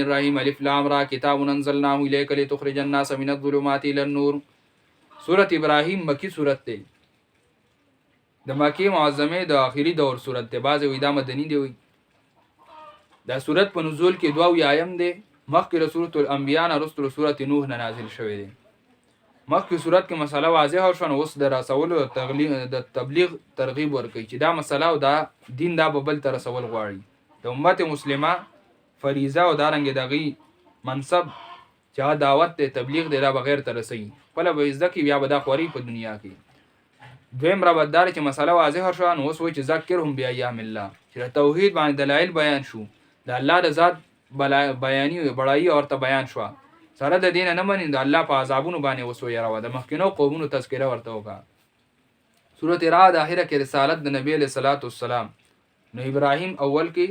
الرحیم الف لام را کتاب انزلناه الیک لتخرج الناس من الظلمات الى النور. سورۃ ابراهیم مکی سورت ده، د مکی معظمه د اخیری دور سورت ده. بعض وی دا مدنی دی وی. دا سورت په نزول کې 2 آیم ده. مخکې سورۃ الانبیاء نه رسول سورۃ نوح نه نازل شوی دی. مخکې صورت کې مسله واضحه شوه، اوس د رسولو د تبلیغ ترغیب ورکوي چې دا مسله او دا دین دا به بل ته رسول غواړي. د امت مسلمه فریضه او دارنګې دغې منصب چې هغه دعوت دی تبلیغ دی دا بغیر ته رسوي. خپله به زده کړي بیا به دا خوري په دنیا کې. دویم ربط دار چې مسله واضحه شوه نو اوس وایي چې ذکرهم بایام الله، چې د توحید باندې دلایل بیان شو، د الله د ذات بیاني بړایي ورته بیان شوه، سره د دین نه مني د الله په عذابونو باندې وسو یراوه. د مخکینو قومونو تذکره ورته وکړه. سورۃ رعد اخره کې رسالت د نبی علیہ الصلوۃ والسلام. نو ابراهیم اول کې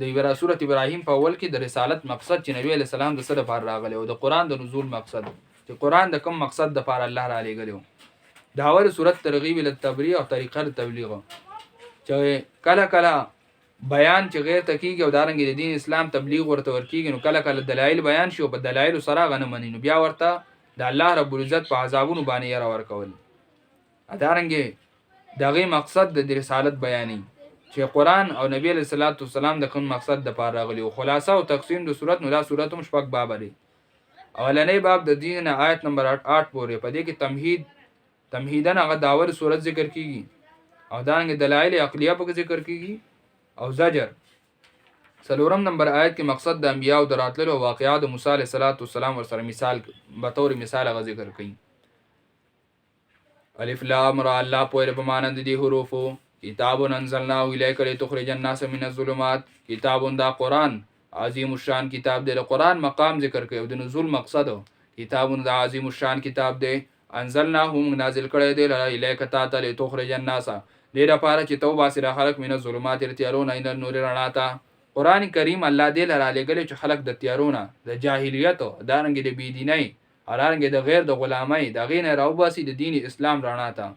د سورۃ ابراهیم په اول کې د رسالت مقصد چې نبی علیہ السلام د څه لپاره راغلی او د قران د نزول مقصد چې قران د کوم مقصد د لپاره الله را لېږلی. داور سورۃ ترغیب ال تبلیغ او طریقه تبلیغ چې کله کله بیان چې غیر تکیږي او دارنګ د دین اسلام تبلیغ ورته ورکیږي، نو کله کله دلایل بیان شي او په دلایل سره غنه مني، نو بیا ورته د الله رب العزت په عذابونو باندې یې را ورکول. دارنګ دغه مقصد د رسالت بیانې چې قران او نبی علیہ الصلوۃ والسلام د کوم مقصد د پاره راغلی. او خلاصه او تقسیم د صورت نو دا صورت هم شپږ باب لري. اولنې باب د دین آیت نمبر 8 پورې په دې کې تمهیدن هغه داور صورت ذکر کیږي او دارنګ دلایل عقلیه په ذکر کیږي او زجر. څلورم نمبر آیت کې مقصد د انبیاء او دراتلو واقعات موسی علیہ السلام ورسره مثال به طور مثال غو ذکر کړي. الف لام را الله په مانند دي حروفو کتاب انزلناه الیک لتخرج الناس من الظلمات. کتاب دا قران عظیم الشان کتاب دی. قران مقام ذکر کوي او د نزول مقصد کتاب دا عظیم الشان کتاب دی. انزلناه نازل کړی دی الیک تا لتخرج الناس دې لپاره چې توبه سره خلق من الظلمات تیارونه الى النور رڼا ته. قران کریم الله دې لره لګل چې خلق د تیارونه د جاهلیت او دارنګ د بيدینۍ او دارنګ د غیر د غلامۍ د غینه راوباسي د دین اسلام رڼا ته.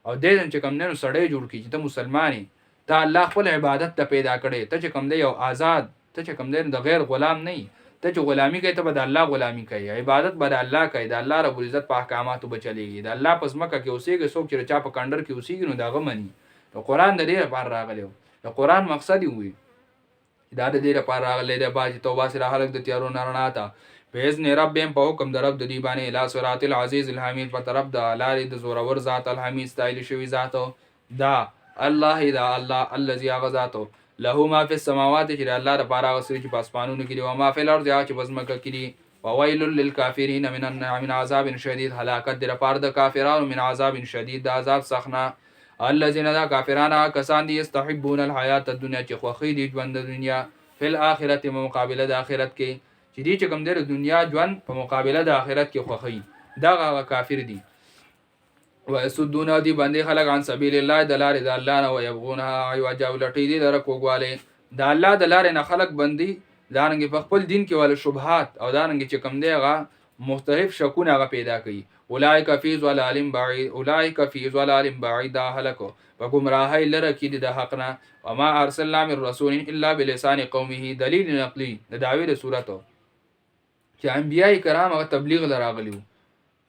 او دې چې کوم نه سړی جوړ کی چې ته مسلمانی ته الله خپل عبادت ته پیدا کړي، ته چې کوم دی یو آزاد، ته چې کوم دی د غیر غلام نه، ته چې غلامی کوي ته به د الله غلامی کوي، عبادت به د الله کوي، د الله رب العزت په احکاماتو به چلیږي، د الله په ځمکه کې اوسېږي. څوک چې چا په کندر کې اوسېږي نو دغه مني. نو قران د دې لپاره راغلی و. د قران مقصد وي دا د دې لپاره راغلی دی باج توبه سره خلق د تیارو رڼا ته باذن ربهم په حکم د رب د دی باندې لا صراط العزیز الحمید په طرف د لارې د زورور ذات الحمید ستایل شوی ذات دا الله دا الله الذي غذات له ما فی السماوات چې الله د بارا غسری چې پاسپانونو کې دی او ما فی الارض چې بزمکه کې دی. وویل للکافرین من عذاب شدید هلاکت در پاره د کافرانو من عذاب شدید د عذاب سخنه. الذين ذا کافرانا کسان دي استحبون الحیات الدنیا چې خوخی دي ژوند د دنیا فل اخرت مقابله د اخرت کې چې دي چې کوم د دنیا ژوند په مقابله د اخرت کې خوخی دا کافر دي. ويسدون دي باندې خلق عن سبیل الله د لارې د الله نه ويبغونها عوجا ولټي دي در کوګواله د الله د لارې نه خلق بندي دانګ په خپل دین کې ول شبهات او دانګ چې کوم دی هغه مختلف شکونه هغه پیدا کوي. اولئک فی ضلال بعید اولئک فی ضلال بعید هلکو و گمراهی لره کې د حق نه. وما ارسلنا من رسول الا بلسان قومه دلیل نقلی د دعوی د صورتو چې انبیای کرام هغه تبلیغ لراغلیو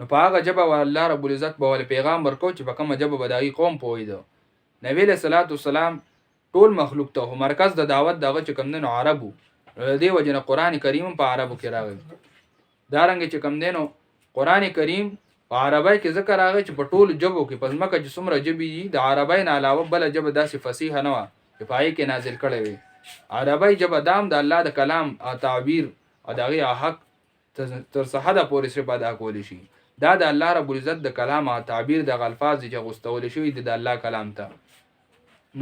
نو په هغه جبه الله رب العزت به ول پیغام ورکو چې په کومه جبه بدایي قوم پویدو. نبی له صلوات والسلام ټول مخلوق ته مرکز د دعوت دغه چې کوم نه عربو دی وجنه قران کریم په عربو کې راغلی. دارنګ چې کوم دینو قران کریم په عربی کې ذکر راغی چې په ټول جبو کې پزماکه چې څومره جبې دي د عربی نه علاوه بل جبه داسې فصیح نه و چې پای کې نازل کړي وي. عربی جبه دام د الله د کلام او تعبیر او دغه حق تر صحه پورې څخه پیدا کول شي. دا د الله رب العزت د کلام او تعبیر د الفاظ چې غوستول شوی د الله کلام ته.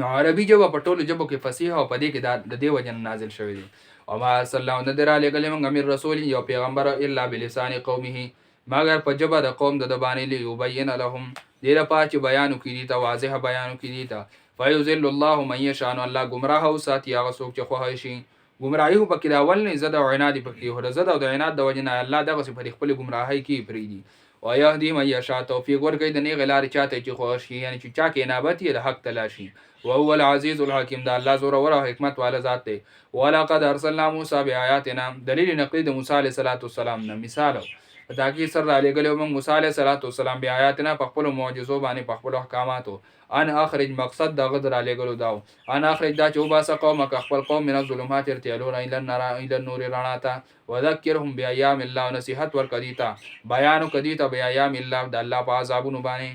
نو عربي جبه په ټولو جبو کې فصیح او په دې کې د دې وجن نازل شوی دی. او ما صلی الله ندر علی کلم امیر رسول یو پیغمبر الا بلسان قومه مگر په جبه د قوم د باندې لیبین لهم دې لپاره چې بیان کړي ته واضح بیان کړي ته فیذل الله من یشاء الله گمراه او ساتي هغه څوک چې خوښ شي. گمراهی په کې دا اول نه زده او عناد په کې هو زده او د عناد د وجنه الله دغه په خپل گمراهی کې پریدي. ويهدي من یشاء توفیق ورکوي د نیغې لارې چاته چې خوښ شي، یعنې چې چا کې انابت یې د حق تلاشي. وهو العزیز الحکیم، دا الله زورور او حکمت والا ذات دی. ولقد ارسلنا موسی بآیاتنا، دلیل نقلی د موسی علیه السلام نه مثال په تاکید سره را لېږلی موږ موسی علیه السلام بآیاتنا په خپلو معجزو باندې په خپلو احکاماتو. ان اخرج مقصد دغه د را لېږلو دا و ان اخرج دا چې وباسه قومک خپل قوم من الظلمات ارتیالون الى النور رڼا ته وذکرهم بایام الله، نصیحت ورکړه دوی ته، بیان وکړه دوی ته بایام الله د الله په عذابونو باندې،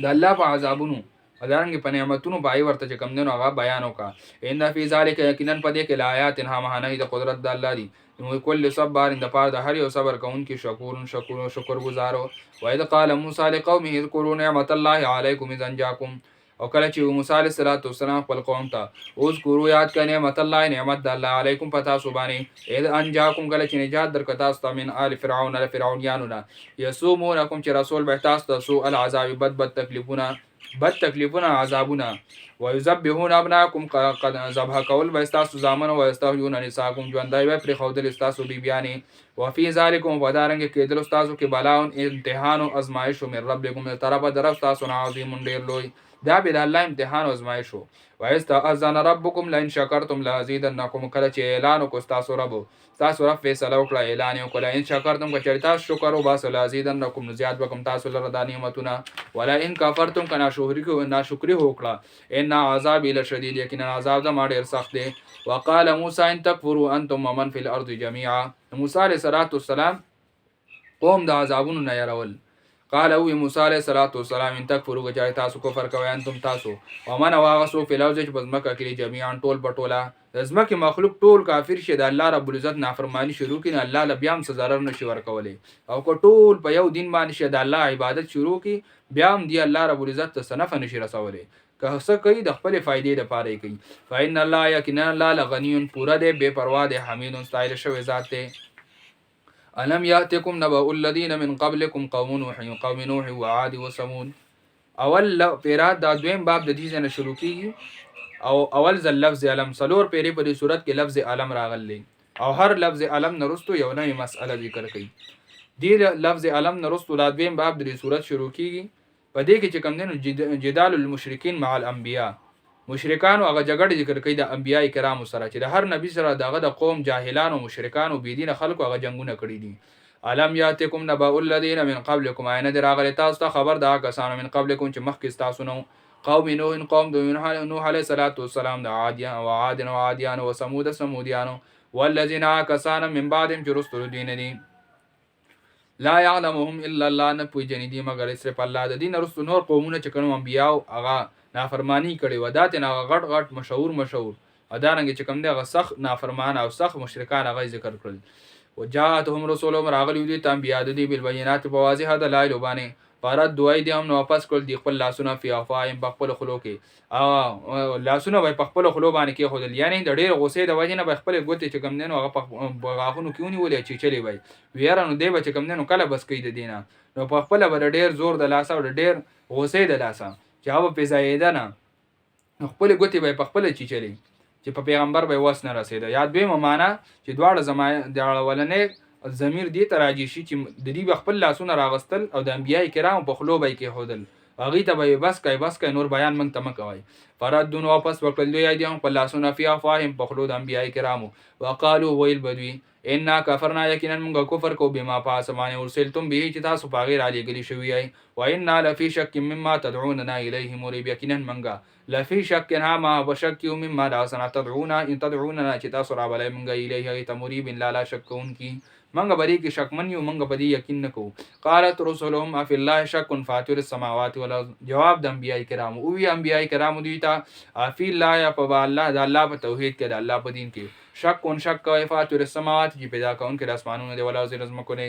د الله په عذابونو ادارنګ په نعمتونو پای ورته چې کم دنو هغه بیان وکړه. ان فی ذلک یقینا په دې کې لآیات معنی د قدرت د الله دی. نو کل صبر د پاره د هر یو صبر کوونکی شکر گزارو. و اذ قال موسی لقومه اذكروا نعمت الله علیکم اذ انجاکم، او کله چې موسی علیه السلام خپل قوم ته اذكروا یاد کړه نعمت الله نعمت د الله علیکم پتا سو باندې اذ انجاکم کله چې نجات درکړه تاسو من آل فرعون ال فرعونیانو نه یسومونکم چې رسول به تاسو ته سوء العذاب بد تکلیفونه عذابونه ويذبحون ابناءکم قد ذبح کول به تاسو زامن او استحیون نساکم ژوندای به پر خودل تاسو بیبیانی وفي ذلکم ودارنګ کېدل تاسو کې بلاون امتحان او ازمایش من ربکم طرفه درف تاسو عظیم ډیر لوی، دا به د الله امتحان او ازمایش وو. واستاذن ربکم لئن شکرتم لازیدنکم، کله چې اعلان وکړ تاسو رب فیصله وکړه اعلان وکړه لئن شکرتم که چېرې تاسو شکر وباسئ لازیدنکم زیات وکم تاسو لره دا نعمتونه، ولا ان کفرتم که ناشکري وکړه ان عذاب لشدید، یقینا عذاب زما ډېر سخت دی. وقال موسی ان تکفروا انتم ومن فی الارض جميعا، موسی علیه السلام قوم د عذابونو نه يرول. قال او موسی علیه السلام ان تکفروا که تاسو کفر کوئ انتم تاسو ومن واغسو فی الارض چې په ځمکه کې جميعا ټول پټوله د ځمکې مخلوق ټول کافر شي د الله رب العزت نافرمانی شروع کړي، الله له بیا هم څه ضرر نشي ورکولی. او که ټول په یو دین باندې شي د الله عبادت شروع کړي بیا هم دی الله رب العزت ته څه نفع نشي رسولی، که څه کوي د خپلې فایدې لپاره یې کوي. فإن الله یقینا الله لغنی پوره دی بې پروا دی حمید ستایل شوی ذات دی. الم یاتکم نبأ الذین من قبلکم قوم نوح وعاد وثمود. اول پیرات دا دویم باب د دې نه شروع کیږي او اول ځل لفظ علم سلور پیری په دې صورت کې لفظ علم راغلی او هر لفظ علم نرستو یو نوې مسأله ذکر کړي. دی لفظ علم نرستو دا دویم باب د دې صورت شروع کیږي. په دې کې چې کوم دینو جدال المشرکین مع الانبیاء، مشرکانو هغه جګړه ذکر کوي د انبیاء کرامو سره چې د هر نبی سره دغه د قوم جاهلانو مشرکانو بيدینه خلکو هغه جنگونه کړی دي. علم یاتکم نبأ الذین من قبلکم، عین دراغله تاسو ته خبر دا کسانو من قبلکم چې مخکې تاسو نو قوم نوح قوم د نوح علیه السلام د عادیان او سمودیانو والذین کسان من بعدهم چې رسول دین دي لا يعلمهم الا الله، نه پوهیږي دي مگر صرف الله. د دین رسول نور قومونه چې کوم انبیاء هغه نافرمانی کړي و دا ته غټ مشهور ادارنګ چې کوم دی هغه سخت نافرمان او سخت مشرکان هغه ذکر کړل. وجاءتهم رسولهم راغلی دي تنبیه دي بالبينات بواضح دلایل باندې فرد دوی دي هم نو واپس کول دي خپل لاسونه فی افاهم په خپل خلو کې او لاسونه به په خپل خلو باندې کې خودل، یعنی د ډېر غصې د وجې نه به خپل ګوتې چې کم دینو هغه په غاښونو کې ونیولې چې چلی وای ویره نو دی به چې کم دینو کله بس کوي د دینه نو په خپل به ډېر زور د لاسه او ډېر غصې د لاسه چې هغه په زایده نه خپل ګوتې به په خپل چلی چې په پیغمبر به واس نه رسیده. یا دویمه معنا چې دواړه زمانه د اولنې ضمیر دی ته راځي شي چې د دې خپل لاسونه راغستل او د انبیای کرام په خلو به کې هودل هغه ته به بس کای نور بیان مونږ ته مکوي. فردون واپس وکړل دوی دي په لاسونه فی افاهم په خلو د انبیای کرامو وقالو ویل بدوی ان کفرنا یقینا موږ کفر کو بما پاسمانه ورسلتم به چې تاسو په غیر علی گلی شوی ای و ان لفی شک مما تدعوننا الیه مریب، یقینا موږ لفی شک ما بشک مما لا سنا تدعونا چې تاسو را بلای موږ الیه تمریب لا شکون کی منګه بری کې شک من یو منګه بدی یقین نکو. قالت رسولهم اف الله شک فاتر السماوات والارض، جواب د انبیای کرام او وی انبیای کرام دوی ته اف الله یا په الله د الله په توحید کې د الله په دین کې شک کوي فاتر السماوات چې پیدا کون کې د اسمانونو دی ولا زرزم کو نه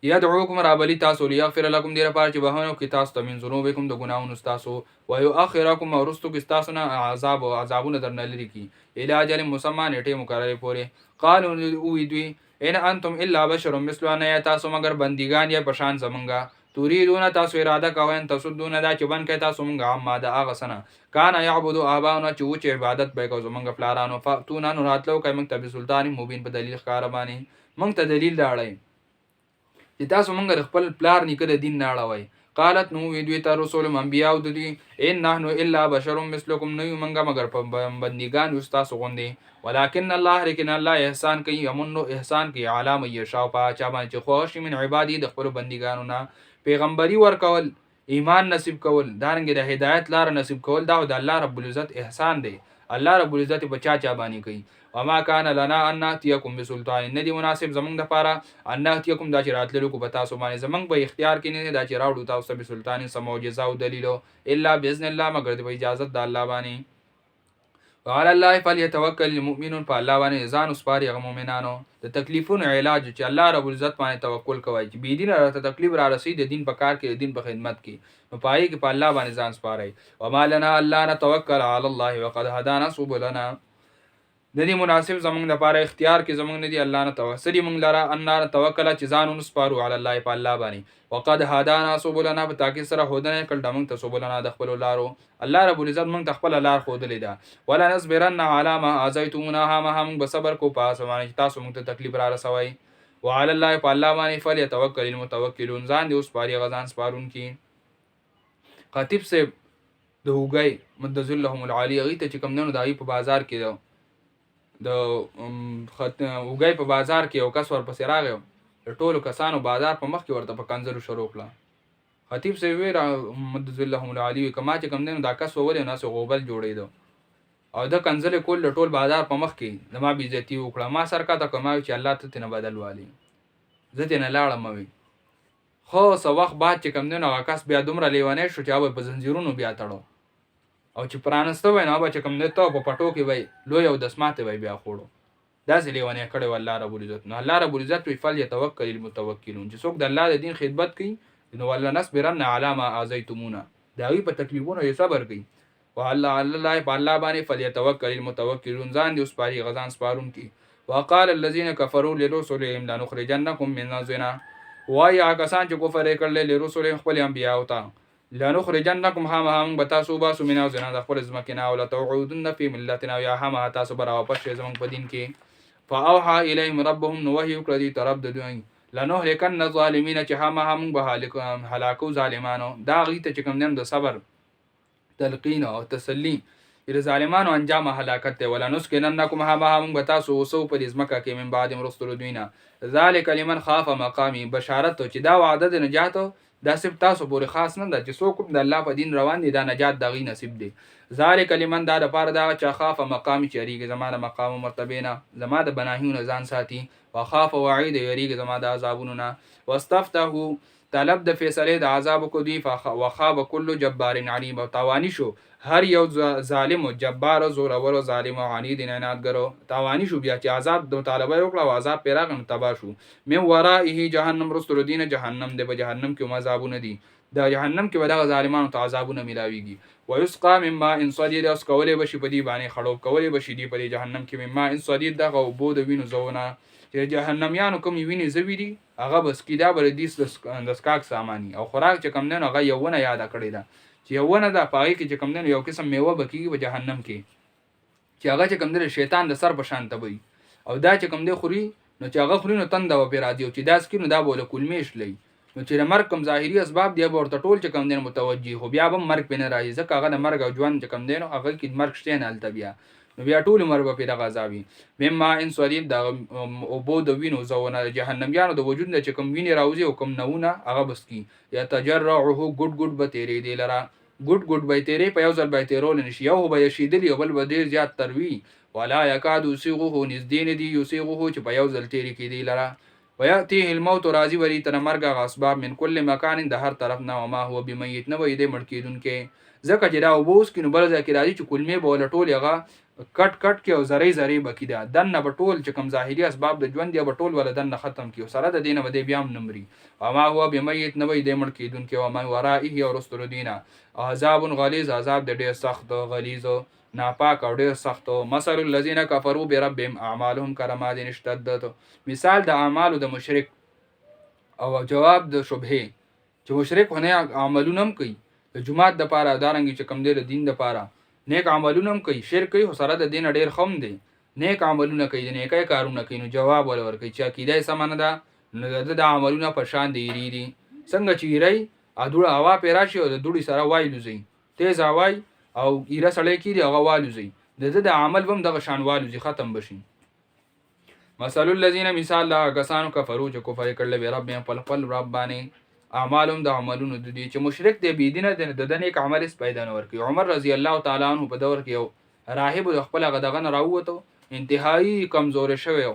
یدعوکم رابلی تاسو لیغفر لكم دیر پار چې بهونو کې تاسو ته من ذنوبکم د ګناہوں تاسو و یؤخرکم ورستو کې تاسو نه عذابونه درنه لري کی الی اجل مسمى نیټه مقرره پوره. قالوا او دوی ان انتم الا بشر مثلنا، یا تاسو مگر بندگان یا پشان زمونږه تريدون تاسو اراده کوئ ان تسدون دا چې بن کې تاسو مونږه عامه د هغه سنه کان یعبدو آباؤنا چې عبادت به کو زمونږه پلارانو فاتونا نو راتلو کوي مونږ ته سلطان مبین په دلیل ښکار باندې مونږ ته دلیل داړی چې تاسو مونږ د خپل پلار نیکه د دین نه اړوئ. قالت نو وی دوی ته رسولهم انبیاء د دوی ان نحن الا بشر مثلکم، نه یو مونږه مگر په بندګان یو تاسو غوندې، ولکن الله لیکن الله احسان کوي، یمنو احسان کوي علی من یشاء په چا باندې چې خوښ من عبادی د خپل بندګانو نه. پیغمبري ورکول، ایمان نصیب کول، دارنګه د هدایت لار نصیب کول، دا د الله رب العزت احسان دی. الله رب العزت په چا باندې کوي. وما كان لنا ان ناتيكم بسلطان، ندی مناسب زمونږ د پاره ان ناتيكم دا چې راتللو کو پتا سو باندې زمونږ به اختیار کې نه دا چې راوړو تاسو به سلطان سم معجزه او دلیل الا باذن الله، مگر د اجازه د الله باندې. وعلى الله فليتوكل المؤمنون، په الله باندې ځان وسپاري هغه مؤمنانو. د تکلیفونو علاج چې الله رب العزت باندې توکل کوي، چې بی دین راته تکلیف را رسید د دین په کار کې، د دین په خدمت کې، نو پای کې په الله باندې ځان سپاري. وما لنا الا نتوکل على الله وقد هدانا سبلنا، د دې مناسب زمونږ لپاره اختیار کې زمونږ نه دی الله نه توسلی مونږ لره ان توکل چې ځان ونسپارو علی الله په الله باندې. وقد هدانا سبلنا، په تاکي سره هودنه کړ د مونږ ته سبلنا د خپل لارو. الله رب العزت مونږ ته خپل لار خودلې ده. ولا نصبرن علی ما اذیتمونا، هم به صبر کو په اسمانه چې تاسو مونږ ته تکلیف را رسوي. وعلى الله په الله باندې فلیتوکل المتوکلون، ځان دې وسپاري غزان سپارون کی. خطیب سے د هوګي مدذل لهم العالی غی ته چې کوم نه دای په بازار کې د وګي په بازار کې یو کس ورپسې راغی، د ټولو کسانو بازار په مخ کې ورته په کنځلو شروع کړه. خطیب سی وی را مدذ اللهم العلی کما چې کوم دین دا کس وولې نه سو غوبل جوړېدو او د کنځلې کول د ټول بازار په مخ کې د ما بیزتی وکړه. ما سرکا ته کما چې الله ته تنه بدل والی زه تنه لاړم وی. خو سو وخت بعد چې کوم دین هغه کس بیا دومره لیوانې شو چې هغه په زنجیرونو بیا تړو او چې پرانسته وای نه به چې کوم نته په پټو کې وای لوی او دسماته وای بیا خوړو. دا ځلې ونه کړي والله رب العزت. نو الله رب العزت وی فل يتوکل المتوکلون، چې څوک د الله د دین خدمت کوي نو والله نصبرن علی ما اذیتمونا، دا وی په تکلیفونو یې صبر کوي. والله الله په الله باندې فل يتوکل المتوکلون، ځان دې سپاری غزان سپارون کی. وقال الذين كفروا لرسلهم لنخرجنكم من ارضنا، وای هغه کسان چې کفر کړل لرسلهم خپل انبیاء او ته لنخرجنکم هم بتاسو باسو مینا زنا د خپل ځمکنا او لتوعدن فی ملتنا، یا هم تاسو برا واپس شئ زمون په دین کې. فاوحى الیهم ربهم، نو وحی وکړه دې طرف د دوی لنهلکن الظالمین، چې هم به هلاکو ظالمانو. دا غی ته چې کوم دین د صبر تلقین او تسلی ال ظالمانو انجام هلاکت ته. ولا نسکننکم هم بتاسو وسو په ځمکه کې من بعد مرستل دوینا، ذالک لمن خاف مقامی، بشارت چې دا وعده د نجات دا صرف تاسو پورې خاص نه ده، چې څوک د الله په دین روان دي دا نجات دغې نصیب دی. ذالک لمن، دا لپاره دا چې خاف مقام چې یریږي زما د مقام او مرتبه نه، زما د بناهیونو ځان ساتي. وخاف وعید، یریږي زما د عذابونو نه. واستفتحوا، طلب د فیصله د عذاب کو دی. وخاب کل جبار عنید، او تاوانی شو هر یو ظالم او جبار زور او ظالم او عنید عنادګرو، تاوانی شو بیا چې عذاب د طالبه وکړه او عذاب پیراغ تبا شو. من ورائه جهنم، رستل دین جهنم دی، په جهنم کې عذابونه دي، د جهنم کې به د ظالمانو ته عذابونه ملاويږي. ويسقى من ماء صديد، اس کولې بشي په دی باندې خړوب کولې بشي دی په جهنم کې من ماء صديد، دغه وبو د وینو زونه چې جهنميانو کوم ویني زوی دي هغه بس کیدا بر دیس د سکاک سامانی او خوراک چې کم نه هغه یوونه یاد کړی دا چې یوونه د پای کې چې کم نه یو قسم میوه بکیږي په جهنم کې چې هغه چې کم نه شیطان د سر په شان تبي او دا چې کم نه خوري نو چې هغه خوري نو تند او پیرادي او چې داس کینو دا بوله کلمیش لې نو چې مرګ کم ظاهري اسباب دی ورته ټول چې کم نه متوجي خو بیا به مرګ پنه راځي ځکه هغه د مرګ او ژوند چې کم دی نو هغه کې مرګ شته نه الته بیا نو بیا ټول عمر به پیدا غذابي. مما ان سوالید دا او بو د وینو زونه جهنميانو د وجود نه چې کوم ویني راوځي او کوم نونه هغه بس کی یا تجرعه ګډ ګډ به تیرې دی لرا ګډ ګډ به تیرې په یو ځل به تیرول نشي یو به شیدلی او بل به ډیر زیات تروي ولا یکاد یسیغه نزدین دی یسیغه چې په یو ځل تیرې کی دی لرا وياتيه الموت راضي وری تر مرګ اسباب من كل مکان د هر طرف نه وما هو بمیت نه وي د مړ کیدون کې ځکه چې دا وبوس کینو بل ځکه راځي چې کلمه بوله ټول هغه کټ کټ کې او زری زری بکی دا دنه بټول چې کم ظاهري اسباب د ژوند دی بټول ول دنه ختم کیو سره د دینه ودی بیا نمرې وما هو بمیت نه وي د مړ کیدون کې وما ورائه او رسول دینه عذاب غلیظ عذاب د ډیر سخت غلیظ ناپاک او ډیر سخت. مثل الذين كفروا بربهم اعمالهم كرماد اشتدت، مثال د اعمالو د مشرک او جواب د شبهه چې مشرک هنه عملونه کوي د جماعت د پاره دارنګ چې کم دی د دین د پاره نیک عملونه کوي شرک کوي سره د دین ډیر خم دی نیک عملونه کوي نیکه کارونه کوي نو جواب ولور کوي چې عقیده سمانه ده نو د عملونه په شان د ایری دي. څنګه چې ایری ادوړه هوا پې راشي او د دوړي سره والوځي، تیز هوای او ایره سړی کېږي هغه والوځي، د عمل به هم دغه شان والوځي، ختم بشي. مثل الذین مثال دا کسانو کفرو چې کفر کړل به رب په خپل رب باندې اعمالهم د عملونو د دې چې مشرک دی بيدینه د نیک عمل اس پیدا نه ورکي. عمر رضی الله تعالی عنہ په دور کې یو راهب د خپل غدغه نه راووتو، انتهایی کمزور شوی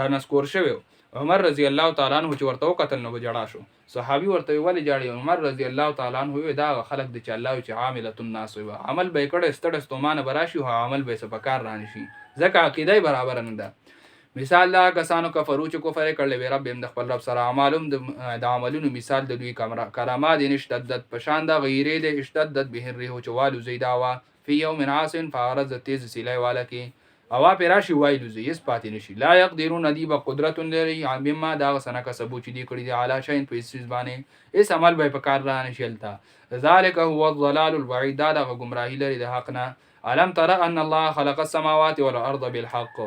را نسکور شوی. عمر رضی الله تعالی عنہ چې ورته وکتل نو جړا شو. صحابي ورته ویل جاړي. عمر رضی الله تعالی عنہ دا خلق د چې الله چې عاملۃ الناس و عمل به کړه ستړ ستومانه براشي او عمل به سپکار رانی شي، ځکه عقیده برابر نه ده. مثال دا کسانو کفرو چې کفر کړل وی رب د خپل رب سره اعمالهم د عملونو مثال د دوی کرامات نشدت پشان د غیره د اشتدت به الريح چوالو زیداوا فی یوم عاصف فارز تیز سیلای والا کې اوا پیراشي وایلو زی اس پاتې نشي. لا يقدرون دی به قدرت لري بما دا سنه کسبو چې دی کړی دی اعلی شین په اساس باندې اس عمل به په کار را نشلتا. ذالک هو الضلال البعید دا گمراهی لري د حق نه. علم ترى ان الله خلق السماوات والارض بالحق.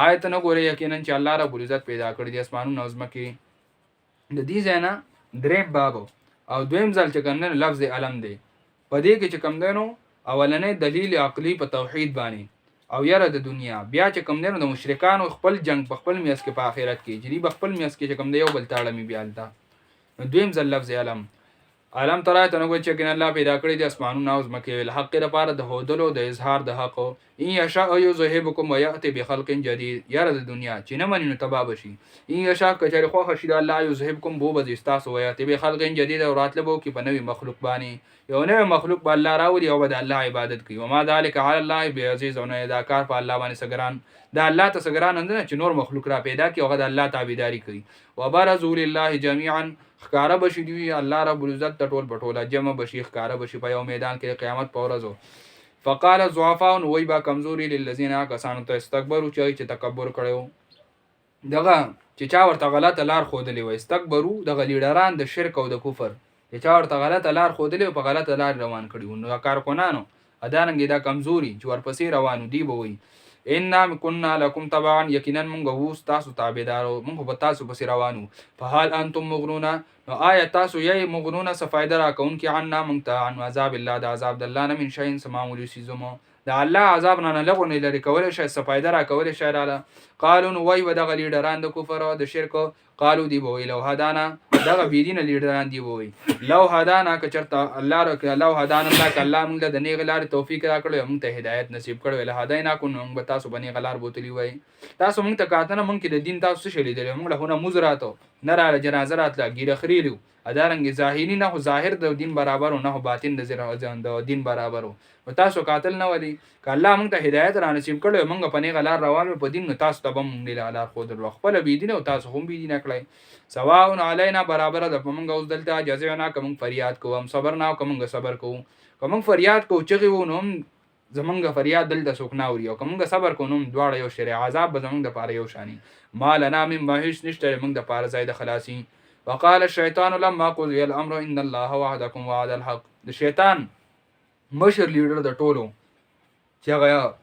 آیت نه ګوري یقینا چې الله رب العزت پیدا کړی دي اسمانونو او ځمکې. د دې ځای نه دریم باب او دویم ځل چې کوم لفظ علم دی په دې کې چې کوم دینو اولنې دلیل عقلی په توحید باندې او یره د دنیا، بیا چې کوم دینو د مشرکانو خپل جنگ په خپل میاس کې په آخرت کې چې دی خپل میاس کې چې کوم دی یو بل تاړه می بیان تا. دویم ځل لفظ علم ترى تنوع چې کین الله پیدا کړی د اسمانونو او ځمکې ول حق لپاره د هودلو د اظهار د حق. ان یشاء یذهبکم ویأتی بخلق جدید. یاره د دنیا چې نه منینو تبا بشي. ان یشاء کچری خو خشید الله یذهبکم بو بز استاس ویأتی بخلق جدید او راتلبو کې په نوې مخلوق باندې یو نوې مخلوق به الله راوړي او د الله عبادت کوي. وما ذلک علی الله بعزیز. او نه دا کار په الله باندې سګران دا الله ته سګران نه چې نور مخلوق را پیدا کوي او د الله تابعداري کوي. وبرزوا لله جميعا. خکاره بشي دی الله رب العزت ټول بټوله جمع بشي خکاره بشي په یو میدان کې قیامت په ورځ. فقال الضعفاء وای با کمزوري للذین کسانو ته استكبروا چې تکبر کړو دغه چې چا ورته غلطه لار خودلې وای. استكبروا دغه لیډران د شرک او د کفر چې چا ورته غلطه لار خودلې په غلطه لار روان کړي نو کارکونانو ادارنګ دا کمزوري چې ورپسې روانو دی به وای ان كنا لكم تبعا. یقینا موږ وو تاسو تابعدارو، موږ په تاسو پسې روانو. فحال انتم مغنون. نو آیا تاسو یې مغنون څه فائدہ راکون کې عنا موږ ته عن عذاب الله د عذاب د الله نه من شيء سماولي سيزمو د الله عذاب نه لغو نه لري کول شي څه فائدہ راکول شي رااله. قالوا وای و د لیډران د کفر او د شرک قالوا دی بوي لو هدانا دغه بيدینه لیډران دی بوي لو هدانا که چرته الله رکه لو هدانا الله ک الله موږ د نیغ لار توفیق را کړو موږ ته هدایت نصیب کړو له هداینا کو موږ به تاسو باندې غلار بوتلی وای. تاسو موږ ته کاتنه موږ کې د دین تاسو شې لیدل موږ له هونه مزراتو نه را جنازه راتله ګیره خریلو ادارنګ ظاهری نه ظاهر د دین برابر او نه باطن د زره د دین برابر او تاسو قاتل نه ودی ک الله موږ ته هدایت را نصیب کړو موږ په نیغ لار روان په دین نو تاسو ته بم نه لار خو در خپل بيدینه او تاسو هم بيدینه کړی. سواء علینا برابر د موږ اوس دلته اجازه نه کوم فریاد کوم صبر نه کوم صبر کوم کوم فریاد کو چغي وو زمونږ فریاد دلته څوک نه اوري او کومه صبر کوم دواړه یو شری عذاب به زمونږ د پاره یو شانی. مال نه من ماهیش نشته موږ د پاره زائد خلاصي. وقال الشیطان لما قضي الامر ان الله وعدكم وعد الحق. د شیطان مشر لیډر د ټولو چې هغه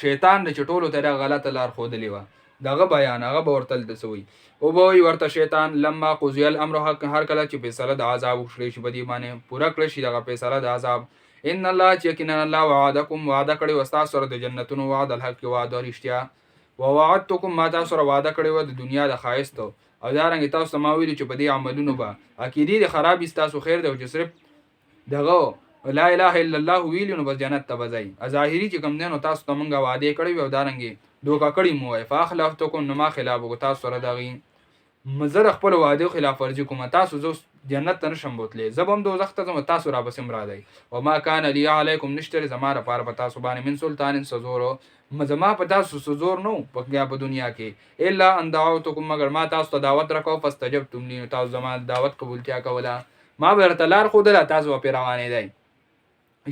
شیطان د چټولو ته غلطه لار خودلی و دغه بیان هغه ورتل د سوی او به ورته شیطان لما قضي الامر حق هر کله چې فیصله د عذاب وشړي شي بدی باندې پورا کړی شي دغه فیصله د عذاب. ان الله یقینا الله وعدکم وعده کړی وستا سره د جنتونو وعد الحق وعده رښتیا ووعدتکم ما تاسو سره وعده کړی و د دنیا د خایست او دارنګ تاسو ما ویل چې په دې عملونو به عقیدې د خراب تاسو خیر دی او چې صرف دغه لا اله الا الله ویل نو بس جنت ته وځي. ظاهری چې کوم دین تاسو ته مونږه وعده کړی و دارنګ دوکا کړی مو فاخلفتکم نو ما خلاف کو تاسو سره دغه مزر خپل وعده خلاف ورزي کوم تاسو زو جنت ته نشم بوتلې زبم دوزخ ته تاسو را بسم را دی. و ما کان لی علیکم نشتر زما را پار پتا سو باندې من سلطان سزور مزما پتا سو سزور نو په دنیا کې الا ان دعوتکم مگر ما تاسو ته دعوت راکو فاستجبتم لی تاسو زما دعوت قبولتیا کوله ما برتلار خود لا تاسو په روانې دی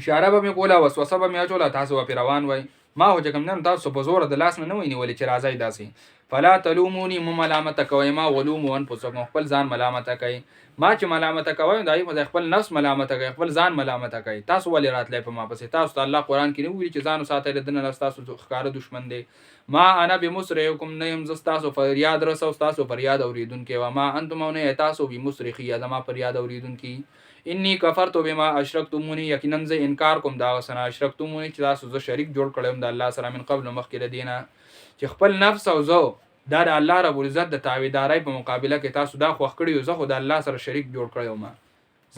اشاره به کوله وسوسه به میاچوله تاسو په روان وای ما هو چې کوم نن تاسو په زور د لاس نه ویني ولې چې راځي داسي فلا تلوموني ملامت کوي ما ولوموا انفسکم خپل ځان ملامت کوي ما چې ملامت کوي دای په خپل نفس ملامت کوي خپل ځان ملامت کوي تاسو ولې راتلې په ما پسې تاسو ته الله قرآن کې نه ویلي چې ځان ساتل دنه تاسو ښکار دشمن دی ما انا بمصرخکم نه يم تاسو فریاد رسو تاسو فریاد اوریدونکو و ما انتم نه تاسو بمصرخی زما فریاد اوریدونکو انی کفرت بما اشرکتمونی یقینا ز انکار کوم دا سنا اشرکتمونی چې تاسو زه شریک جوړ کړم د الله سره من قبل مخکې دینه چې خپل نفس او زو دا د الله رب العزت د تابعدارۍ په مقابله کې تاسو دا خوښ کړی زه خو د الله سره شریک جوړ کړی ما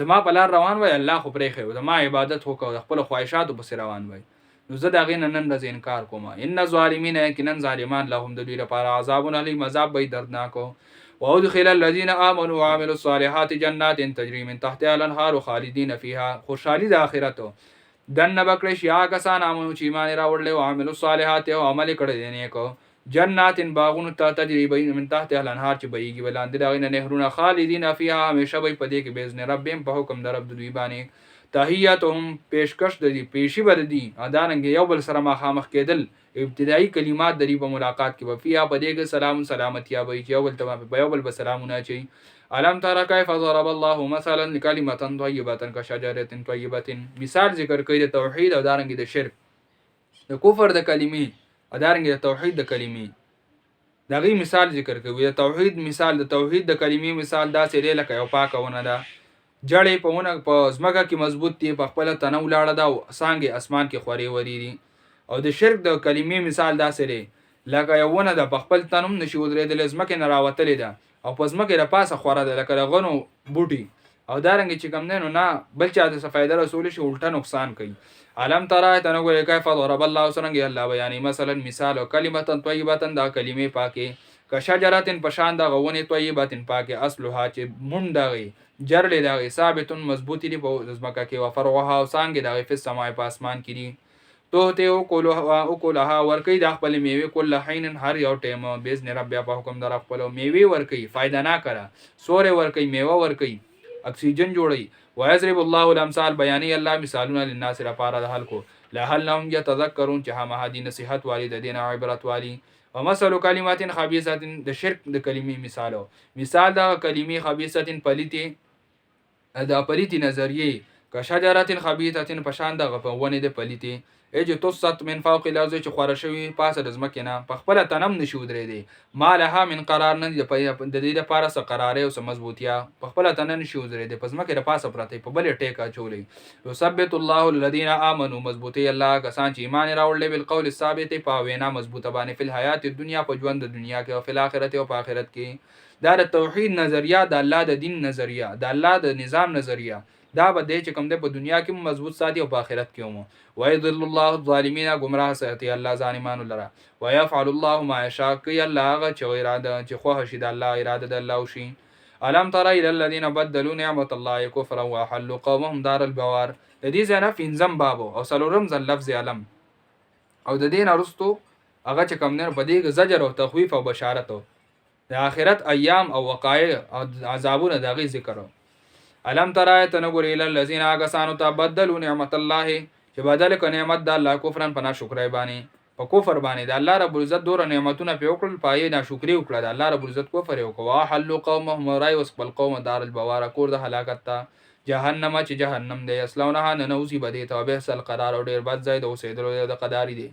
زما په لار روان وای الله خو پرې خو زما عبادت وکړو خپل خواهشاتو په روان وای نو زه دا غین نن د انکار کوم ان ظالمین یقینا ظالمان لهم د دوی لپاره عذاب علیم عذاب به دردناک او ادخل الذين امنوا وعملوا الصالحات جنات تجري من تحتها الانهار خالدين فيها خوشحالي د اخرت دن بکړی شیا کسان امنو چې ایمان راوړل او عملوا الصالحات او عمل کړی نه کو جنات باغون ته تجربه من تحت الانهار چې بهيږي ولاندې دا غینه نهرونه خالدین فیها همیشه به پدې کې باذن ربهم په حکم در رب دوی باندې تحیاتهم پیشکش د دې پیشي بر دي ادانګ یو بل سره مخامخ کېدل ابتدایي کلمات د دې په ملاقات کې وفیا پدې کې سلام سلامتی به یو بل ته یو بل سلامونه چي علم ترى كيف ضرب الله مثلا لكلمه طيبه كشجره طيبه مثال ذکر کوي د توحید او دارنګ د شرک د کفر د کلمې ادارنګ د توحید د کلمې دغه مثال ذکر کوي د توحید مثال د توحید د کلمې مثال دا سره لکه یو پاکونه ده جړې په ونه په زمګه کې مضبوط دی په خپل تنو لاړه دا سانګي اسمان کې خوري وری دي او د شرک د کلمې مثال دا سره لکه یو ونه د خپل تنم نشي ودرېدل زمکه نه راوتلې ده او په زمکه د پاسه خوره ده لکه غنو بوټي او دارنګ چې کم نه نه بل چا د فائدہ رسول شي الټا نقصان کوي علم ترى تنو کیف ضرب الله سرنګ الله بیان مثلا مثال او کلمه طیبه دا کلمې پاکه کشجراتن پشان دا غونه طیبه پاکه اصلها چې مونډغي جرلې دا ثابتون مضبوطی دی په زمکه کې او فرعها او سانګ دا په سماع په اسمان کې دي توته او کولها ورکی د خپل میوه کله حین هر یو ټیم باذن رب په حکم در خپل میوه ورکی فائدہ نه کرا سورې ورکی میوه ورکی اکسیجن جوړي ويضرب الله الامثال بیانی الله مثالونه للناس لپاره د خلکو لعلهم يتذكرون چې هم هدي نصيحت والی د دین عبرت والی ومثل کلمات خبيثه د شرک د کلمې مثالو مثال د کلمې خبيثه پلیتی د پلیتی نظریه کشجرات خبيثه پشان د غپونه د پلیتی اجه توسط من فوق الارض چې خور شوی پاسه د زمکه نه په خپل تنم نشو درې دی مالها من قرار نه د دې لپاره سره قرار او سم مضبوطیا په خپل تنن نشو درې دی په زمکه د پاسه پراته په بل ټیکا چولې یثبت الله الذين امنوا مضبوطی الله کسان چې ایمان راوړل بالقول الثابت په وینا مضبوطه باندې په حیات دنیا په ژوند د دنیا کې او په آخرت او په آخرت کې دا د توحید نظریه د الله د دین نظریه د الله د نظام نظریه دا به د چې کوم د په دنیا کې مضبوط ساتي او په آخرت کې مو ويضل الله الظالمين گمراه ساتي الله ظالمانو لرا ويفعل الله ما يشاء کوي الله هغه چې اراده چې خو شي د الله اراده د الله وشي الم ترى الى الذين بدلوا نعمت الله كفرا وحلوا قومهم دار البوار د دې ځنه فینځم بابو او سلورم ځل لفظ علم او د دین ارستو هغه چې کوم نه بدیګ زجر او تخویف او بشارت د آخرت ایام او وقایع او عذابونه دغه ذکر علم ترى تنور الى الذين اغسانوا تبدلوا نعمت الله چې بدل ک نعمت د الله کفرن پنا شکرای باندې په کفر باندې د الله رب العزت دور نعمتونه په وکړل پای نه شکرې وکړه د الله رب العزت کفر وکوا حل قومهم راي وسقل قوم دار البوار کور د هلاکت ته جهنم چې جهنم دی اسلونها ننوسی بده توبه سل قرار او ډیر بد ځای د اوسېدلو د قداري دی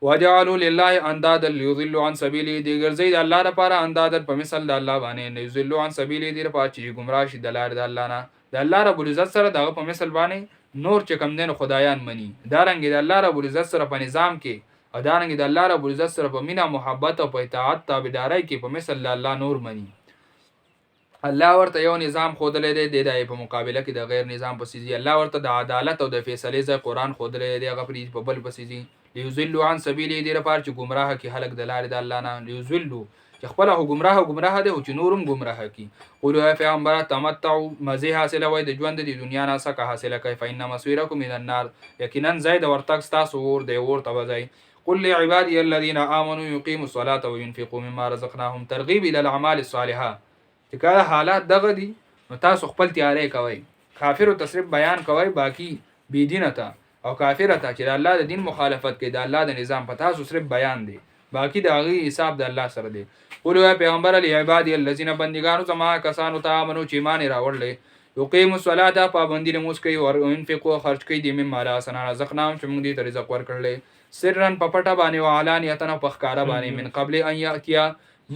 وجعلوا لله اندادا ليضلوا عن سبيله دي ګرځي د الله لپاره اندادا په مثال د الله باندې نه يضلوا عن سبيله دي لپاره چې گمراه شي د لار د الله نه د الله رب العزت سره دغه په مثال باندې نور چې کم دین خدایان مني دارنګ د الله رب العزت سره په نظام کې او دارنګ د الله رب العزت سره په مینا محبت او په اطاعت تابعداري کې په مثال الله نور مني الله ورته یو نظام خودلې دی د په مقابله کې د غیر نظام پسیزي الله ورته د عدالت او د فیصله ځای قران خودلې دی غفري په بل پسیزي ليذلوا عن سبيله دي لپاره چې گمراه کی خلق د لارې د الله نه ليذلوا چې خپل گمراه دی او چې نورم گمراه کی قولوا يا پیغمبر تمتعوا مزه حاصله وای د ژوند د دنیا نه څخه حاصله کوي فإن مصيركم من النار یقینا زید ورتک تاسو ور دی ور تبځای قل لعبادي الذين امنوا يقيموا الصلاه وينفقوا مما رزقناهم ترغيب الى الاعمال الصالحه چې کله حالات دغه دي نو تاسو خپل تیارې کوي کافر او تصریف بیان کوي باقی بی دینه ته او کافر ته چې الله د دین مخالفت کوي د الله د نظام په تاسو صرف بیان دی باقی د هغه حساب د الله سره دی. قولوا پیغمبر علی عبادی الذین بندگانو زما کسانو ته امنو چې ایمان راوړل یقیموا الصلاة پابندی نماز کوي او انفقوا خرج کوي د مما رزقنا رزقناهم چې موږ دې ته رزق ورکړل سرن په پټه باندې او علانیتن په ښکارا باندې من قبل ان یاتیا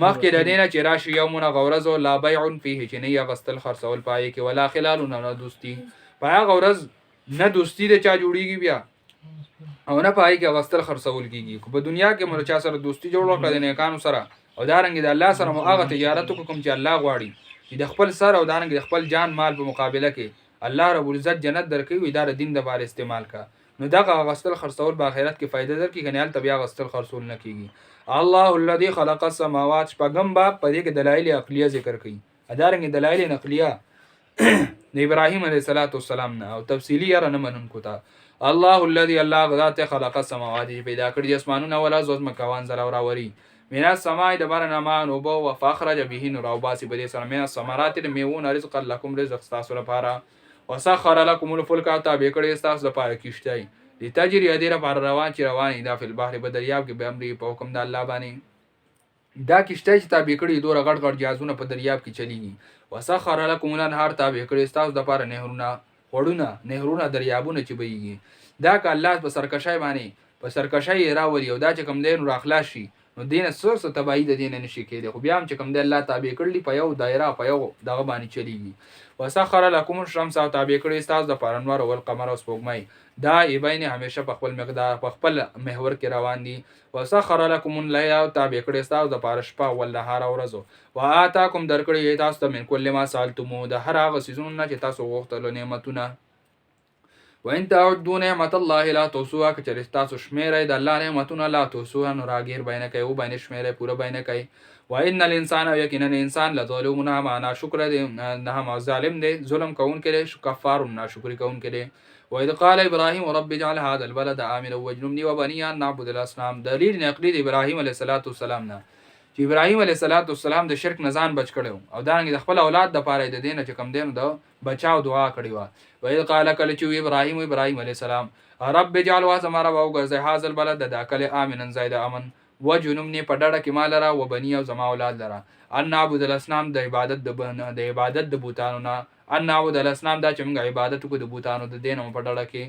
مخکې د دینه چې راشي یومونه غورز او لا بیع فيه چې نه یغستل خرڅول پای کې ولا خلال نه دوستی پای غورز نه دوستی د چا جوړیږي بیا او نه پای کې غستل خرڅول کیږي په دنیا کې مرچا سره دوستی جوړ کړل د نیکانو سره او دارنګ د الله سره مو هغه تجارت کوم چې الله غواړي چې د خپل سر او دارنګ د خپل جان مال په مقابله کې الله رب العزت جنت درکوي دا د دین د بار استعمال کا نو دغه غسل خرڅول په آخرت کې فائدہ درکې کنيال تبیا غسل خرڅول نه کیږي الله الذي خلق السماوات شپږم باب په دې کې دلایل عقلیه ذکر کړي ادارنګ دلایل نقلیه د ابراهیم علیه السلام نه او تفصیلی را نه منون کوتا الله الذي الله غذات خلق السماوات پیدا کړی د اسمانونو ولا زوز مکوان زرا وراوري من السماء دبر نما نوبو وفخرج به نور او باسی بده سره من الثمرات میوون رزق لكم رزق تاسو لپاره وسخر لكم الفلك تابع کړی تاسو لپاره کیشتای د تجری ادیره پر روان چې روان دا فل بحر بدریاب کې به امر په حکم د الله باندې دا کیشتای چې تابع کړی دوه غړ غړ جازونه په دریاب کې چلیږي وسخر لكم الانهار تابع کړی تاسو لپاره نهرونه وړونه نهرونه دریابونه چې بهيږي دا ک الله په سرکشای باندې په سرکشای راولي او دا چې کم دین راخلاص شي نو دینه سوسه تبعی د دینه نشي کېده خو بیا هم چې کوم د الله تابع کړلی په یو دایره په یو دغه باندې چلیږي وسخر لكم الشمس او تابع کړی تاسو د پرانوار او القمر او سپوږمۍ دا ایبین همیشه په خپل مقدار په خپل محور کې روان دي وسخر لكم الليل او تابع کړی تاسو د پاره شپه او نهار او ورځ واتاکم درکړی تاسو ته من کله ما سالتمو د هر هغه سيزونو چې تاسو غوښتل نعمتونه وان تعدوا نعمت الله لا تحصوها کچری تاسو شمیره د الله نعمتونه لا تحصوها نو راګیر بینه کوي او بینه شمیره پوره بینه کوي وان الانسان یقینا الانسان لظلوم ما شکر دی نه ما ظالم دی ظلم کوون کړي کفار ناشکری کوون کړي واذ قال ابراهيم رب اجعل هذا البلد امنا واجنبني وبني ان نعبد الاصنام دلیل نقلی د ابراهيم عليه السلام نه چې ابراهيم عليه السلام د شرک نزان بچ کړو او دانګ د خپل اولاد د پاره د دینه چې کم دین د بچاو دعا کړی و وایي قال کله چې ابراهيم عليه السلام رب اجعل واسمر او غزه هاذ البلد د داخله امنا زید امن وجنبني په ډډه کې مال را و بني او زما اولاد لرا ان نعبد الاصنام د عبادت د بوتانو نه ان نعبد الاصنام دا چې موږ عبادت کو د بوتانو د دینه په ډډه کې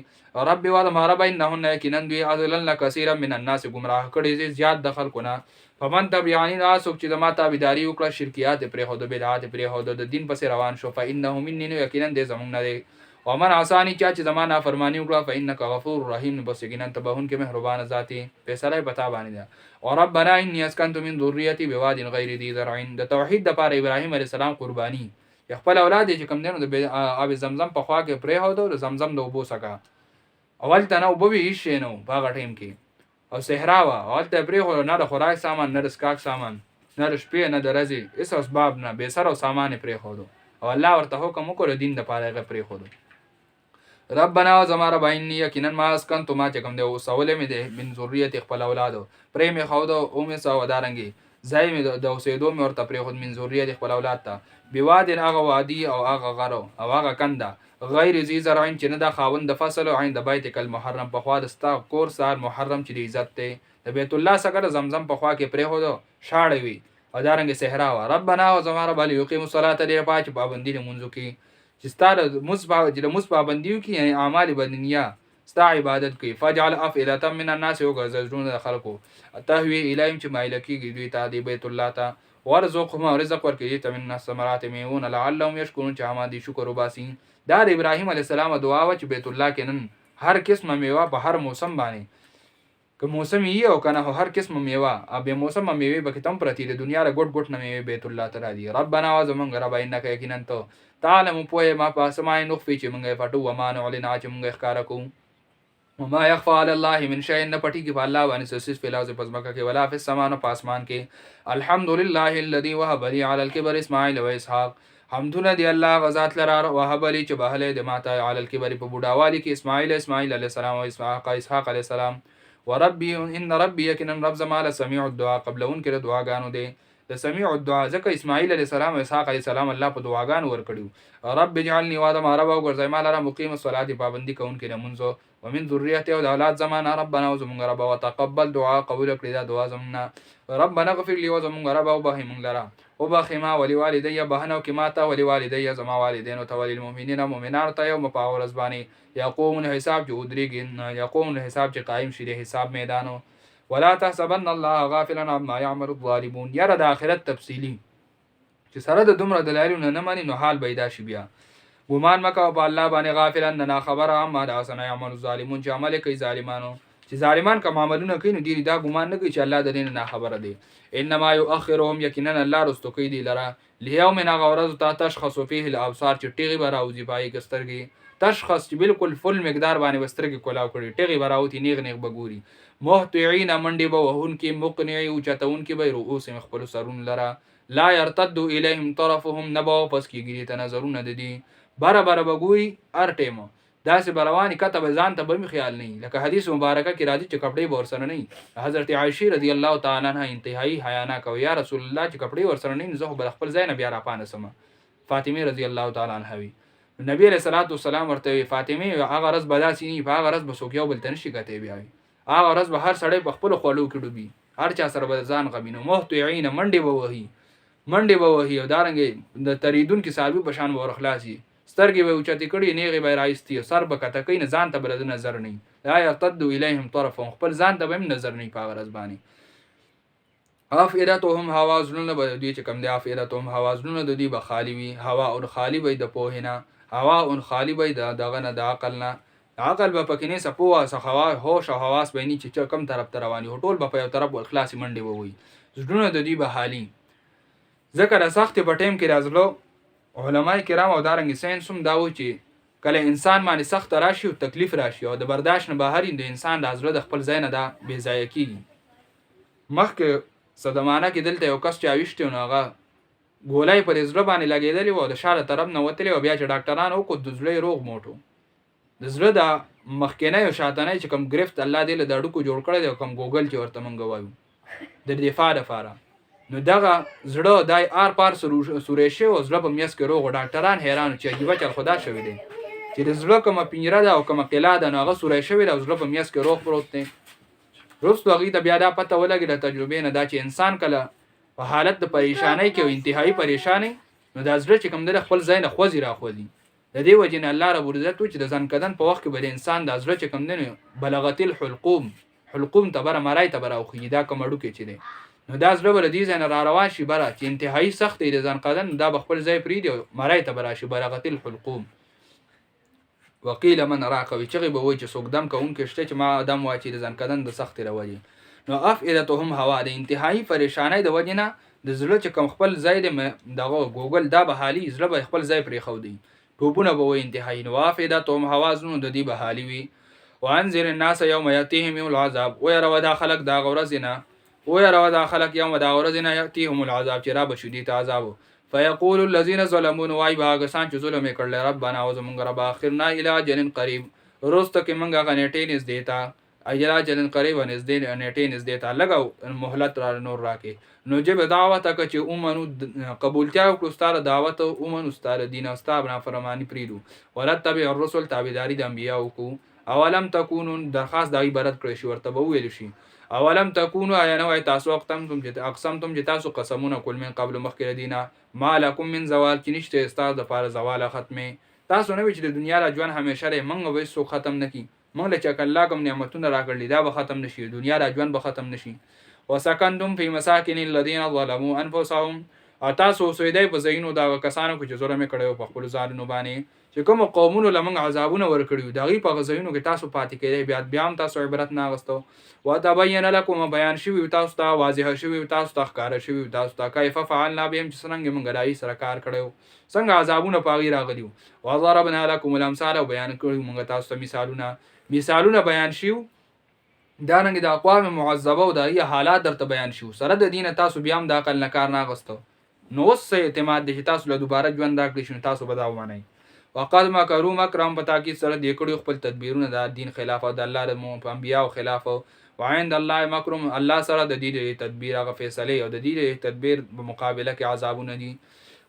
رب والا ما رب انهن یقینا دوی اذلن کثیر من الناس گمراه کړي زیات دخل کو نه فمن تبعانی ناسوک چې د ما تابعداري وکړه شرکیات پرې هود بدعات پرې هود د دین پسې روان شو فإنه مني یقینا دې زمونږ نه دی ومن عصانی چې زمانہ فرمانی وکړه فإنک غفور رحیم بس یقینا ته بهون کې مهربان ذاتی فیصله پتا باندې ده او ربنا انی اسکنت من ذریتی بواد غیر ذی زرع د توحید د پاره ابراهیم علیه السلام قربانی خپل اولاد چې کوم دینو د آب زمزم په خوا کې پرې هود او زمزم د وبو سکا اول تنه وبوي هیڅ نه باغ ټیم کې او صحرا وا اول ته پرې هو نه د خوراک سامان نه د سکاک سامان نه د شپې نه د ورځې اس اسباب نه به سر او سامان پرې هود او الله ورته حکم وکړ دین د پاره پرې هود ربنا زماره باینی یقینا ما اسکنت ما چې کوم دی او سوال می دی من ذریت خپل اولادو پرې می خو د او می سو دارنګي زای می د اوسېدو می ورته پرې خود من ذریت خپل اولاد ته بواد هغه وادي او هغه غرو او هغه کنده غیر ذی زرعین چې نه د خاوند د فصل او عین د بیت کل محرم په خوا د ستا کور سار محرم چې د عزت ته د بیت الله سره زمزم په خوا کې پرې هودو شاړې وي او دارنګ صحرا وا ربنا و زماره بل یقیم الصلاه دې پاج پابندی منځو کې چې ستاره مصباح پابندیو کې یعنی اعمال بدنیه ستا عبادت کوي فجعل افئده من الناس وغزرون خلقو تهوی الیهم چې مایل کېږي دوی ته د بیت الله ته ورزقهم رزق ورکړي ته من الثمرات میون لعلهم یشکرون چې هم دي شکر وباسي دا د ابراهیم علیه السلام دعا و چې بیت الله کې نن هر قسمه میوه په هر موسم باندې که موسم یې او کنه هر قسمه میوه به موسم میوه به کتم پرتی د دنیا ر ګډ ګډ نه میوه بیت الله تعالی دی ربنا وزمن رب انک یقینا تو تعلم پوهه ما پاسمای نخفي چې مونږه پټو ومان علنا چې مونږه ښکارا کوم وما يخفى على الله من شيء نه پټي کې په الله باندې سس فلاز پزماکه کې ولا فی السماء او پاسمان کې الحمدلله الذي وهب لي على الكبر اسماعيل و اسحاق حمدونه دی الله غزاد لرا وهب لي چې بهله د ماته على الكبر په بوډاوالي کې اسماعیل علیه السلام او اسحاق علیه السلام وربي ان ربي يكن رب زمال سميع الدعاء قبل ان كره دعاګانو دي د سمیع الدعا. ځکه اسماعیل علیه السلام او اسحاق علیه السلام الله په دعاګانو ورکړیو. رب اجعلني وادم رب او ګرځوي ما لره مقیم الصلاه پابندي کوونکې لمونځ ومن ذریته او د اولاد زمانه ربنا او زمونږ رب وتقبل دعا قبول کړي دا دعا زمونږ ربنا اغفر لي وزمونږ رب او بخي مونږ لره او بخي ما ولوالدي بهنو کې ماته ولوالدي زما والدینو ته وللمؤمنین مؤمنانو ته یوم په ورځ باندې یقوم الحساب چې ودرېږي یقوم الحساب چې قائم شي د حساب میدانو. ولا تحسبن الله غافلا عما يعمل الظالمون. یاره د آخرت تفصیلی چې سره د دومره دلایلونه نه مانی نو حال پیدا شي. بیا ګمان مکه په الله باندې غافلا نه خبره عما دا سنا يعمل الظالمون چې عمل کوي ظالمانو. چې ظالمان کوم عملونه کوي نو دي دا ګمان نه کوي چې الله د دین نه خبره دی. انما يؤخرهم یقینا الله رستو کوي دی لره لیوم غورز تا تشخص فيه الابصار چې ټیغي براوځي پای کسترګي تشخص چې بالکل فل مقدار باندې وسترګي کولاو کړي ټیغي براوتی نیغ نیغ بګوري محتعين منډي به وهون کې مقنعي او چتون کې به رؤوس مخبل سرون لره لا يرتد اليهم طرفهم نبو پس کېږي ته نظرونه د دي بره بره بګوري ار ټیمو داسې برواني کته به ځان ته به خیال نه لکه حدیث مبارکه کې راځي چې کپڑے به ورسره نه. حضرت عائشه رضی الله تعالی عنها انتهایی حیانا کوي یا رسول الله چې کپڑے ورسره نه زه بل خپل ځای نه بیا را پانه سم. فاطمه رضی الله تعالی عنها وی نبی علیہ الصلوۃ والسلام ورته فاطمه هغه رز بداسي نه په هغه رز بسوکیو بل تنشي کته بیا هغه رز به هر سړی په خپل خولو کې ډوبي هر چا سره به ځان غمینو محتعين منډي به وهي او دارنګ د تریدون کې سالبي بشان ور اخلاصي سترګې به اوچتې کړي نیغې به رایستي سر به کته کوي نه ځان ته به د نظر نه لا يرتد الیهم طرفهم خپل ځان ته به هم نظر نه په هغه ورځ باندې. افئدتهم هوا زړونه به دوی چې کم دی افئدتهم هوا زړونه د دوی به خالی وي هوا او خالی به د پوهې نه هوا او خالی به د دغه نه د عقل نه عقل به پکې نه سپوه سخوا هوش او حواس به نه چې کم طرف ته رواني ټول به په یو طرف ول خلاصي منډي وي زړونه د دوی به حالي. ذکر سخت په ټیم کې راځلو علماء کرام او دارنګ ساينس هم دا و چې کله انسان باندې سخت راشي او تکلیف راشي او د برداشت نه بهر د انسان د حضرت خپل ځای نه دا بې ځای کیږي. مخکې صدمانه کې دلته یو کس چاويشته نو هغه ګولای پر زړه باندې لګیدلی و د شاله طرف نه وتلی او بیا چې ډاکټران او کو د زړه روغ موټو د زړه د مخکنه او شاتنه چې کوم گرفت الله دې له دړو کو جوړ کړی دی او کوم ګوګل چې ورته مونږ وایو د دفاع لپاره نو دغه زړه دای آر پار سورېشه او زړه په میاس کې روغ ډاکټران حیران چې عجیب چل خدا شوی دی چې د زړه کومه پنجره ده او کومه قلا ده نو هغه سورېشه وي او زړه په میاس کې روغ پروت دی. روستو هغه ته بیا دا پته ولګي د تجربې نه دا چې انسان کله په حالت د پریشانۍ کې او انتهایی پریشانۍ نو د زړه چې کوم د خپل ځای نه خوځي راخوځي د دې وجه نه الله رب عزت چې د ځان کدن په وخت کې به انسان د زړه چې کوم دی بلغت الحلقوم تبر مړای تبر او خې دا کوم اډو کې چي دی نو دا زړه بل دي زنه را روان شي بره چې انتهایی سخت دی د ځان قدن دا بخپل ځای پری دی مړای ته براشي بلغت الحلقوم. وقيل من راقوي چې به وای چې سوګدم کوونکې شته چې ما ادم واچي د ځان قدن د سخت راوړي نو افئدتهم هوا د انتهایی پریشانای د وجنه د زړه چې کوم خپل ځای دی دغه ګوګل دا به حالي زړه به خپل ځای پرې خو دی ټوپونه به وای انتهایی نو افئدتهم هوا زنه د دې به حالي وي. وانذر الناس يوم ياتيهم العذاب ويروا دا خلق دا غورزنه ويروا دا خلق يوم دا غورزنه ياتيهم العذاب چې را بشدید عذاب فيقول الذين ظلموا واي باغسان چې ظلم کړل ربنا او زمونږ رب اخرنا الى جن قريب روست کې منګه غنټې نس دیتا اجلا جن قریب نس دی نټې نس دیتا لګاو مهلت را نور راکې نو جب دعوت که چې اومنو قبولتیا او ستاره دعوت اومنو ستاره دین او ستاره نافرمانی پریدو ولتبع الرسل تابعداري د انبیاء کو اولم تکونون درخواست د عبادت کړی شو ورته ویل شي اولم تکونو آیا نو تاسو اقسمتم چې تاسو قسمونه کول من قبل مخکې دینا مالکم من زوال چې نشته استاد د پاره زوال ختمه تاسو نه چې د دنیا را ژوند همیشه ری منغه وې سو ختم نکي منغ له چک الله کوم نعمتونه راکړل دا به ختم نشي دنیا را ژوند به ختم نشي. وسکندم فی مساکن الذین ظلموا انفسهم تاسو سویدای په زینو دا کسانو چې ظلم کړو په خپل ځانونو باندې چې کوم قومونو لمن عذابونه ورکړیو دغه په غزینو کې تاسو پاتې کړئ بیا هم تاسو عبرت نه غستو وتبین لكم بیان شوی تاسو ته واضح شوی تاسو ته ښکار شوی تاسو ته کیف فعلنا بهم چې څنګه موږ راي سره کار کړو څنګه عذابونه پاغي راغلیو وضربنا لكم الامثال بیان کړو موږ تاسو ته مثالونه بیان شیو دا نن د اقوام معذبه او د حالات درته بیان شو سره د دین تاسو بیا هم د عقل نه کار نه غستو نو سه اعتماد دي تاسو له دوباره ژوند راکړئ شنو تاسو بداو معنی وقد مکروا مکرم پتا کی سره د کړي خپل تدبیرونه د دین خلاف او د الله د انبیاء خلاف وعند الله مکرهم، الله سره د دې تدبیر هغه فیصله او د دې تدبیر په مقابله کې عذابونه دي.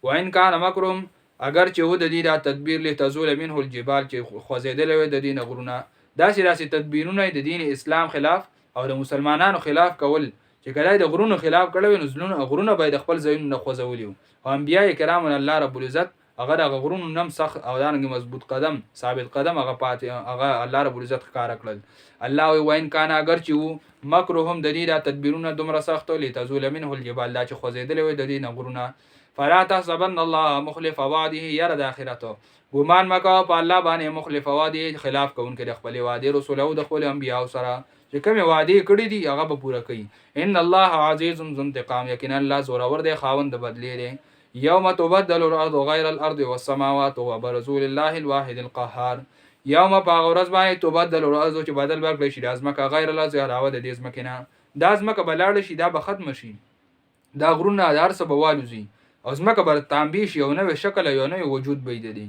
وان کان مکرهم، اگر چې و د دې د تدبیر له تزول منه الجبال، چې خوځیدل وي د دین غرونه، داسې تدبیرونه د دین اسلام خلاف او د مسلمانانو خلاف کول، چې کله د غرونو خلاف کړو نو ځلونه غرونه به د خپل ځایونو نه خوځولیو. او انبیاء کرام الله رب العزت هغه د غرونو نم سخت او دانګ مضبوط قدم ثابت قدم هغه پاتې هغه الله رب العزت ښکارا کړل. الله وی وین کان اگر چې وو مکرهم د دې د تدبیرونه دومره سخت لتزول منه الجبال، دا چې خوځیدل وي د دین غرونه. فلا تحسبن الله مخلف وعده، ير د اخرته ګمان مکو په الله باندې مخلف وعده، خلاف کوونکې د خپل وعده رسول او د خپل انبیاء سره چې کومه وعده کړې دي هغه به پوره کوي. ان الله عزیز ذو انتقام، یقینا الله زورور دی خاوند د بدلی دی. یوم تبدل الارض غیر الارض والسماوات وبرزوا لله الواحد القهار، یوم په ورځ باندې تبدل الارض چې بدل ورکړي شي د ازمکه غیر الله زهراوه د دې ازمکه نه، د ازمکه بلاړ شي دا به ختم شي، دا غرونه دار سبا والوزي او ازمکه بر تانبی شي او نوې شکل یو نوې وجود بيد دي.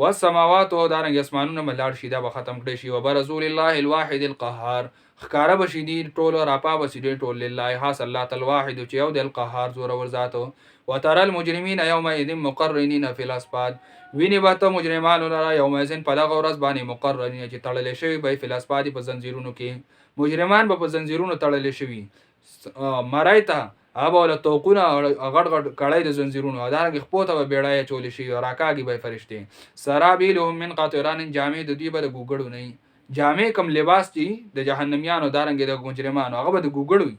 والسماوات او دارنګ اسمانونه ملاړ شي دا به ختم کړي شي. وبرزوا لله الواحد القهار، خکاره بشي دي ټول راپا بشي دي ټول لله خاص الله تعالی واحد چې یو د القهار زور ور ذاتو. وترى المجرمين يومئذ مقرنين في الاصفاد، ویني به مجرمانو لرا یومئذ په دغه ورځ باندې مقرنین چې تړل شوی به په الاصفاد په زنجیرونو کې، مجرمان به په زنجیرونو تړل شوی. مرایته ابا له توقونه غړ غړ کړای د زنجیرونو ادارګ خپوته به بیړای چول شي او راکاږي به فرشتي. سرابیلهم من قطران، جامع د دوی به د ګوګړو نه جامع کم لباس دي د جهنميانو دارنګ د مجرمانو هغه به د ګوګړو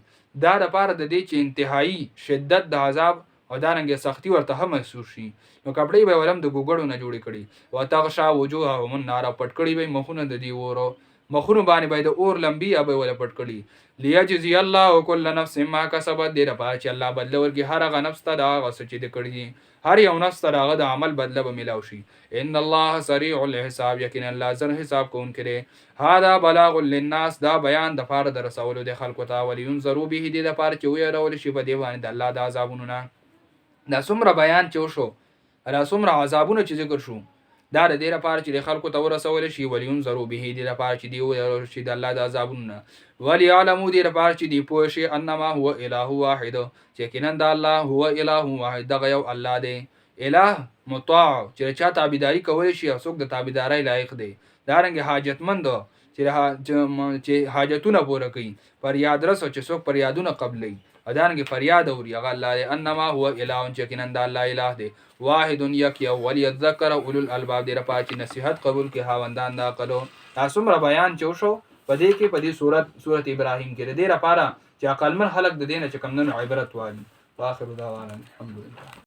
دا د پاره د دې چې انتهایی شدت د عذاب او دارنګ سختی ورته هم محسوس شي، نو کپړې به ولم د ګوګړو نه جوړې کړي. وتغشا وجوههم النار، پټ کړي به مخونه د دی ورو مخونو باندې به د اور لمبي ابه ولا پټ کړي. ليجزي الله كل نفس ما كسبت، دې لپاره چې الله بدله ورکړي هر هغه نفس ته دا هغه څه چې د کړي، هر یو نفس ته هغه د عمل بدله به ملاو شي. ان الله سریع الحساب، یقینا الله زر حساب کوونکی. هذا بلاغ للناس، دا بیان د پاره د رسولو د خلکو ته، ولينذروا به، دې لپاره چې ويرول شي په دی باندې د الله د عذابونو نه. دا څومره بیان چې وشو، را څومره عذابونه چې ذکر شو، دا د دې لپاره چې خلکو ته ورسول شي. ولينذروا به، دې لپاره چې دی ويرول شي د الله د عذابونو نه. وليعلموا، دې لپاره چې دی پوه شي انما هو اله واحد، چې کینن د الله هو اله واحد، دغه یو الله دی، اله مطاع چې چا تابعداري کوي شي او څوک د تابعداري لایق دی. دارنګ حاجتمند چې حاجتونه پوره کوي، فریاد رسو چې څوک فریادونه قبلي، ادانګ فریاد اوري هغه الله دی. انما هو اله، چې کینن د الله اله دی، واحد یک یو. وليذكر اولو الالباب، دې لپاره چې نصيحت قبول کې هاوندان د عقلو. تاسو مر بیان چوشو پدې کې پدې سورۃ ابراهیم کې دې لپاره چې عقلمن خلق د دینه چې کم نه عبرت والی. واخر دعوانا الحمدلله.